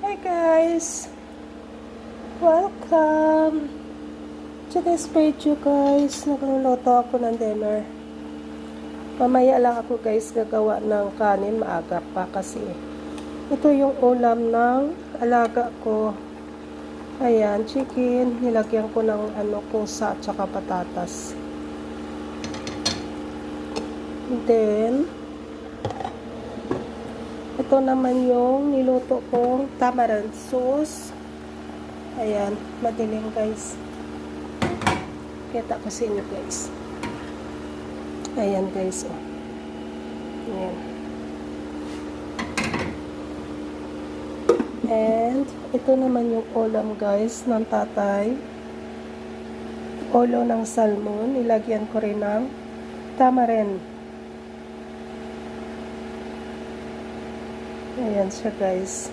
Hi guys! Welcome! Today's video guys, nagluluto ako ng dinner. Mamaya lang ako guys gagawa ng kanin, maaga pa kasi ito yung ulam ng alaga ko. Ayan, chicken, nilagyan ko ng pusa at saka patatas. Then ito naman yung niluto kong tamarind sauce. Ayan, madilim guys. Kita ko sa inyo guys. Ayan guys, oh. Ayan. And ito naman yung ulam guys ng tatay. Ulo ng salmon. Nilagyan ko rin ng tamarind. Ayan siya guys.